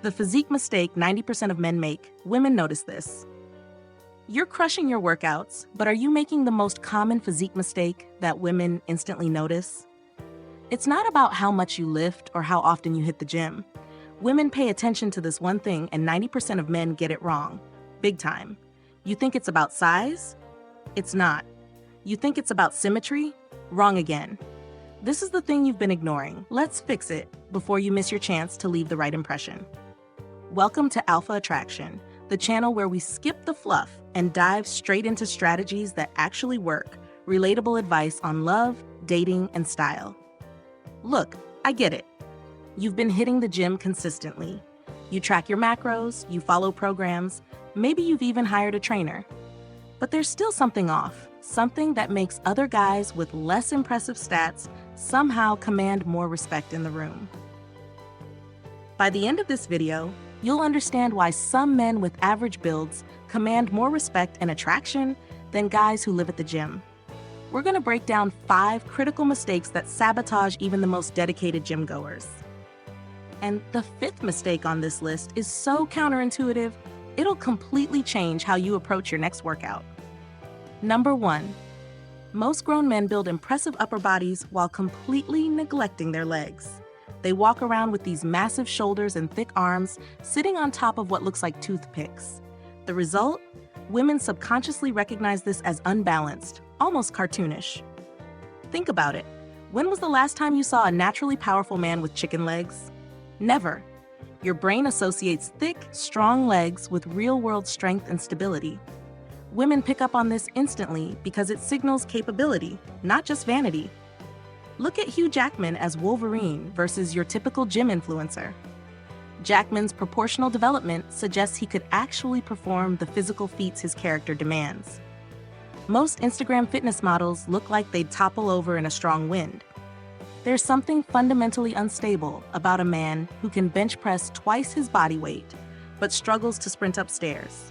The physique mistake 90% of men make, women notice this. You're crushing your workouts, but are you making the most common physique mistake that women instantly notice? It's not about how much you lift or how often you hit the gym. Women pay attention to this one thing, and 90% of men get it wrong. Big time. You think it's about size? It's not. You think it's about symmetry? Wrong again. This is the thing you've been ignoring. Let's fix it before you miss your chance to leave the right impression. Welcome to Alpha Attraction, the channel where we skip the fluff and dive straight into strategies that actually work, relatable advice on love, dating, and style. Look, I get it. You've been hitting the gym consistently. You track your macros, you follow programs, maybe you've even hired a trainer. But there's still something off, something that makes other guys with less impressive stats somehow command more respect in the room. By the end of this video, you'll understand why some men with average builds command more respect and attraction than guys who live at the gym. We're going to break down 5 critical mistakes that sabotage even the most dedicated gym goers. And the 5th mistake on this list is so counterintuitive, it'll completely change how you approach your next workout. Number 1. Most grown men build impressive upper bodies while completely neglecting their legs. They walk around with these massive shoulders and thick arms, sitting on top of what looks like toothpicks. The result? Women subconsciously recognize this as unbalanced, almost cartoonish. Think about it. When was the last time you saw a naturally powerful man with chicken legs? Never. Your brain associates thick, strong legs with real-world strength and stability. Women pick up on this instantly because it signals capability, not just vanity. Look at Hugh Jackman as Wolverine versus your typical gym influencer. Jackman's proportional development suggests he could actually perform the physical feats his character demands. Most Instagram fitness models look like they'd topple over in a strong wind. There's something fundamentally unstable about a man who can bench press twice his body weight, but struggles to sprint upstairs.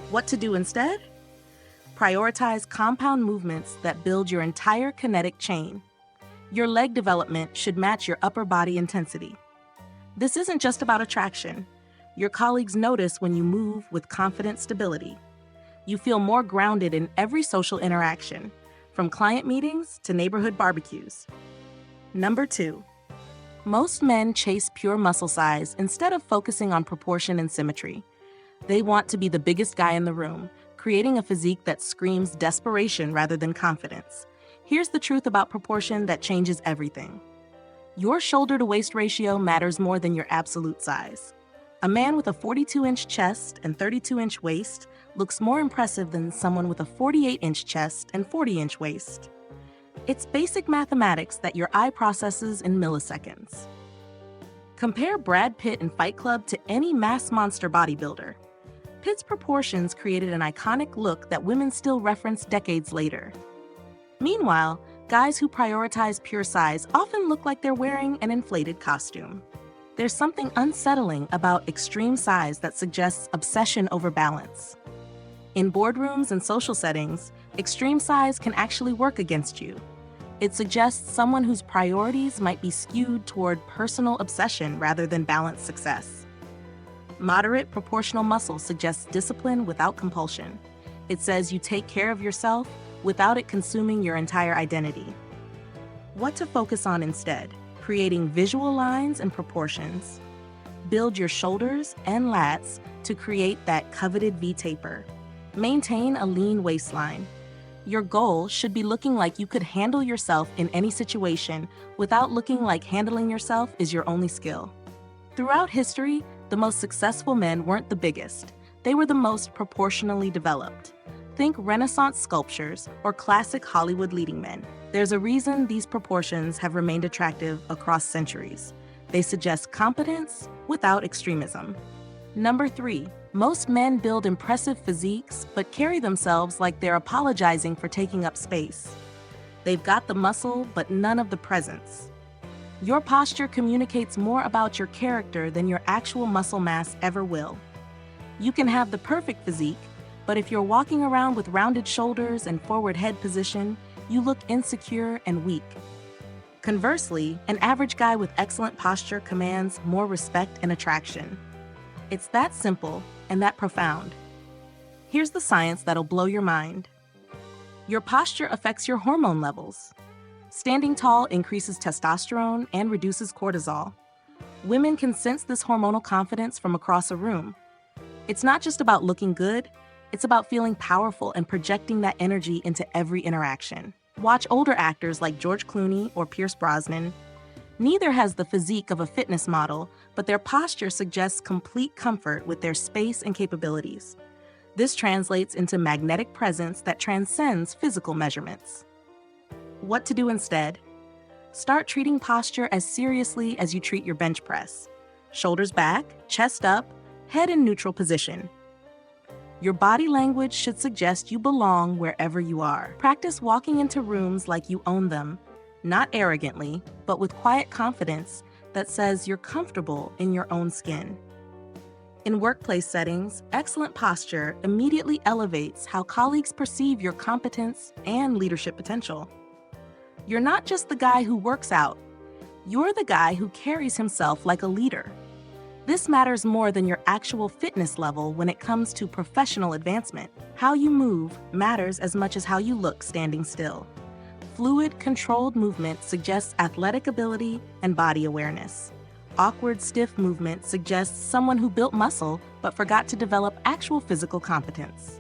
What to do instead? Prioritize compound movements that build your entire kinetic chain. Your leg development should match your upper body intensity. This isn't just about attraction. Your colleagues notice when you move with confident stability. You feel more grounded in every social interaction, from client meetings to neighborhood barbecues. Number 2. Most men chase pure muscle size instead of focusing on proportion and symmetry. They want to be the biggest guy in the room, creating a physique that screams desperation rather than confidence. Here's the truth about proportion that changes everything. Your shoulder-to-waist ratio matters more than your absolute size. A man with a 42-inch chest and 32-inch waist looks more impressive than someone with a 48-inch chest and 40-inch waist. It's basic mathematics that your eye processes in milliseconds. Compare Brad Pitt in Fight Club to any mass monster bodybuilder. Pitt's proportions created an iconic look that women still reference decades later. Meanwhile, guys who prioritize pure size often look like they're wearing an inflated costume. There's something unsettling about extreme size that suggests obsession over balance. In boardrooms and social settings, extreme size can actually work against you. It suggests someone whose priorities might be skewed toward personal obsession rather than balanced success. Moderate proportional muscle suggests discipline without compulsion. It says you take care of yourself without it consuming your entire identity. What to focus on instead? Creating visual lines and proportions. Build your shoulders and lats to create that coveted V-taper. Maintain a lean waistline. Your goal should be looking like you could handle yourself in any situation without looking like handling yourself is your only skill. Throughout history, the most successful men weren't the biggest. They were the most proportionally developed. Think Renaissance sculptures or classic Hollywood leading men. There's a reason these proportions have remained attractive across centuries. They suggest competence without extremism. Number 3. Most men build impressive physiques but carry themselves like they're apologizing for taking up space. They've got the muscle but none of the presence. Your posture communicates more about your character than your actual muscle mass ever will. You can have the perfect physique, but if you're walking around with rounded shoulders and forward head position, you look insecure and weak. Conversely, an average guy with excellent posture commands more respect and attraction. It's that simple and that profound. Here's the science that'll blow your mind. Your posture affects your hormone levels. Standing tall increases testosterone and reduces cortisol. Women can sense this hormonal confidence from across a room. It's not just about looking good, it's about feeling powerful and projecting that energy into every interaction. Watch older actors like George Clooney or Pierce Brosnan. Neither has the physique of a fitness model, but their posture suggests complete comfort with their space and capabilities. This translates into magnetic presence that transcends physical measurements. What to do instead? Start treating posture as seriously as you treat your bench press. Shoulders back, chest up, head in neutral position. Your body language should suggest you belong wherever you are. Practice walking into rooms like you own them, not arrogantly, but with quiet confidence that says you're comfortable in your own skin. In workplace settings, excellent posture immediately elevates how colleagues perceive your competence and leadership potential. You're not just the guy who works out, you're the guy who carries himself like a leader. This matters more than your actual fitness level when it comes to professional advancement. How you move matters as much as how you look standing still. Fluid, controlled movement suggests athletic ability and body awareness. Awkward, stiff movement suggests someone who built muscle but forgot to develop actual physical competence.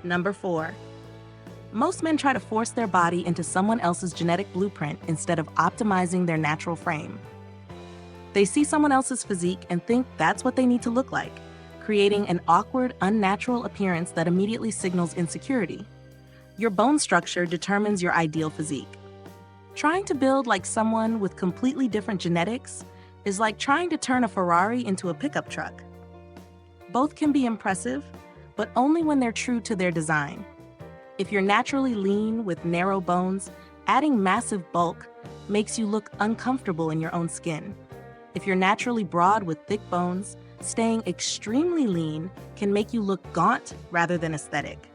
Number 4. Most men try to force their body into someone else's genetic blueprint instead of optimizing their natural frame. They see someone else's physique and think that's what they need to look like, creating an awkward, unnatural appearance that immediately signals insecurity. Your bone structure determines your ideal physique. Trying to build like someone with completely different genetics is like trying to turn a Ferrari into a pickup truck. Both can be impressive, but only when they're true to their design. If you're naturally lean with narrow bones, adding massive bulk makes you look uncomfortable in your own skin. If you're naturally broad with thick bones, staying extremely lean can make you look gaunt rather than aesthetic.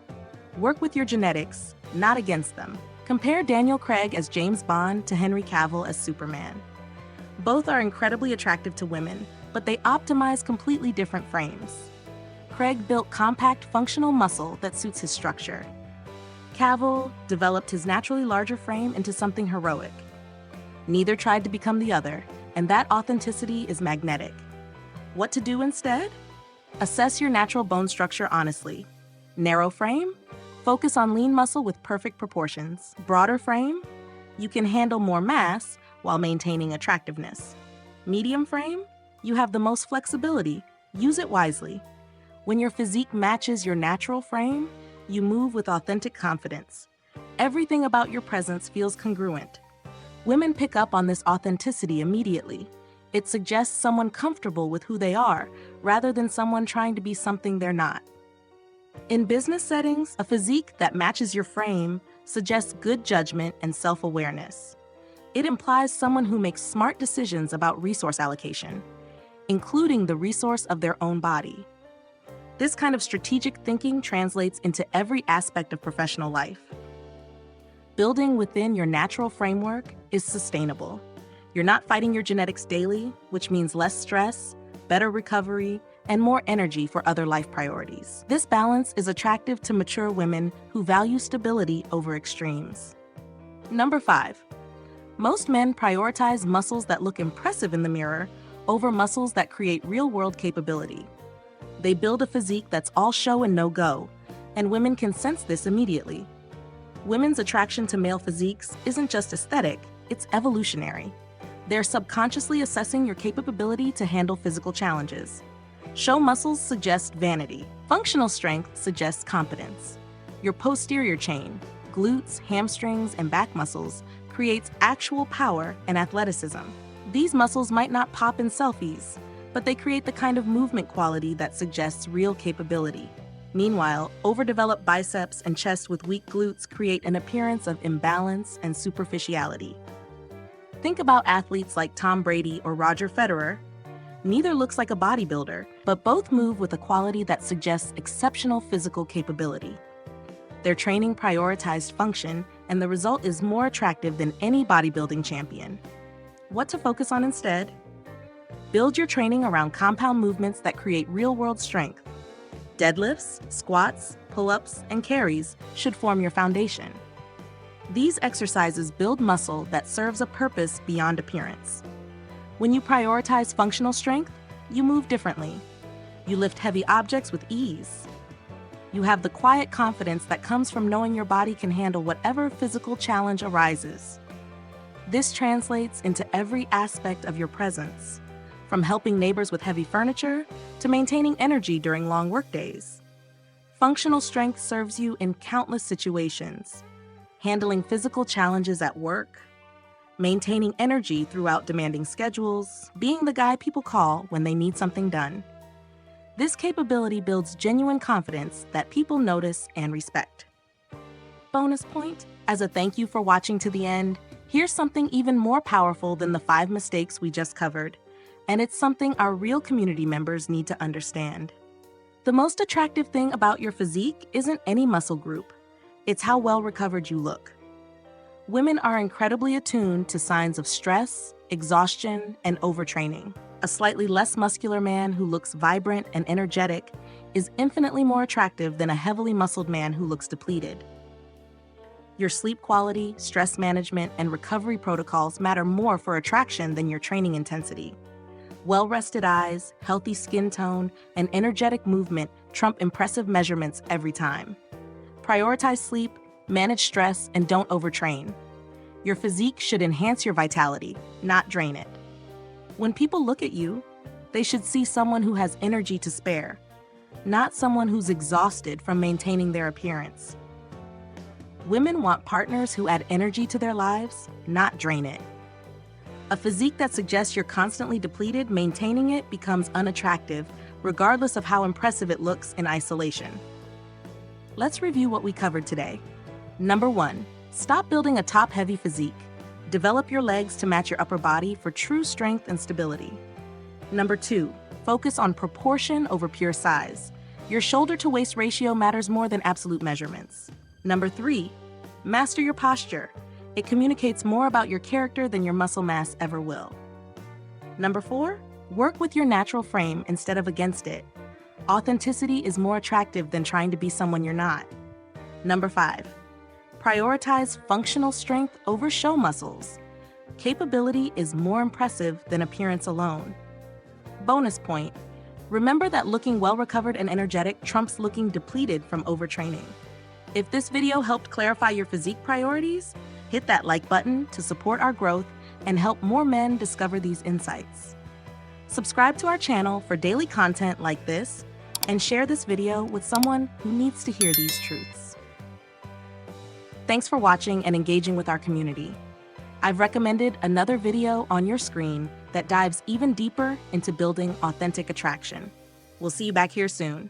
Work with your genetics, not against them. Compare Daniel Craig as James Bond to Henry Cavill as Superman. Both are incredibly attractive to women, but they optimize completely different frames. Craig built compact, functional muscle that suits his structure. Cavill developed his naturally larger frame into something heroic. Neither tried to become the other, and that authenticity is magnetic. What to do instead? Assess your natural bone structure honestly. Narrow frame? Focus on lean muscle with perfect proportions. Broader frame? You can handle more mass while maintaining attractiveness. Medium frame? You have the most flexibility. Use it wisely. When your physique matches your natural frame, you move with authentic confidence. Everything about your presence feels congruent. Women pick up on this authenticity immediately. It suggests someone comfortable with who they are, rather than someone trying to be something they're not. In business settings, a physique that matches your frame suggests good judgment and self-awareness. It implies someone who makes smart decisions about resource allocation, including the resource of their own body. This kind of strategic thinking translates into every aspect of professional life. Building within your natural framework is sustainable. You're not fighting your genetics daily, which means less stress, better recovery, and more energy for other life priorities. This balance is attractive to mature women who value stability over extremes. Number 5. Most men prioritize muscles that look impressive in the mirror over muscles that create real-world capability. They build a physique that's all show and no go, and women can sense this immediately. Women's attraction to male physiques isn't just aesthetic, it's evolutionary. They're subconsciously assessing your capability to handle physical challenges. Show muscles suggest vanity. Functional strength suggests competence. Your posterior chain, glutes, hamstrings, and back muscles creates actual power and athleticism. These muscles might not pop in selfies, but they create the kind of movement quality that suggests real capability. Meanwhile, overdeveloped biceps and chest with weak glutes create an appearance of imbalance and superficiality. Think about athletes like Tom Brady or Roger Federer. Neither looks like a bodybuilder, but both move with a quality that suggests exceptional physical capability. Their training prioritized function, and the result is more attractive than any bodybuilding champion. What to focus on instead? Build your training around compound movements that create real-world strength. Deadlifts, squats, pull-ups, and carries should form your foundation. These exercises build muscle that serves a purpose beyond appearance. When you prioritize functional strength, you move differently. You lift heavy objects with ease. You have the quiet confidence that comes from knowing your body can handle whatever physical challenge arises. This translates into every aspect of your presence, from helping neighbors with heavy furniture to maintaining energy during long workdays. Functional strength serves you in countless situations, handling physical challenges at work, maintaining energy throughout demanding schedules, being the guy people call when they need something done. This capability builds genuine confidence that people notice and respect. Bonus point, as a thank you for watching to the end, here's something even more powerful than the 5 mistakes we just covered, and it's something our real community members need to understand. The most attractive thing about your physique isn't any muscle group, it's how well recovered you look. Women are incredibly attuned to signs of stress, exhaustion, and overtraining. A slightly less muscular man who looks vibrant and energetic is infinitely more attractive than a heavily muscled man who looks depleted. Your sleep quality, stress management, and recovery protocols matter more for attraction than your training intensity. Well-rested eyes, healthy skin tone, and energetic movement trump impressive measurements every time. Prioritize sleep, manage stress, and don't overtrain. Your physique should enhance your vitality, not drain it. When people look at you, they should see someone who has energy to spare, not someone who's exhausted from maintaining their appearance. Women want partners who add energy to their lives, not drain it. A physique that suggests you're constantly depleted, maintaining it becomes unattractive, regardless of how impressive it looks in isolation. Let's review what we covered today. Number 1, stop building a top-heavy physique. Develop your legs to match your upper body for true strength and stability. Number 2, focus on proportion over pure size. Your shoulder-to-waist ratio matters more than absolute measurements. Number 3, master your posture. It communicates more about your character than your muscle mass ever will. Number 4, work with your natural frame instead of against it. Authenticity is more attractive than trying to be someone you're not. Number 5, prioritize functional strength over show muscles. Capability is more impressive than appearance alone. Bonus point, remember that looking well-recovered and energetic trumps looking depleted from overtraining. If this video helped clarify your physique priorities, hit that like button to support our growth and help more men discover these insights. Subscribe to our channel for daily content like this, and share this video with someone who needs to hear these truths. Thanks for watching and engaging with our community. I've recommended another video on your screen that dives even deeper into building authentic attraction. We'll see you back here soon.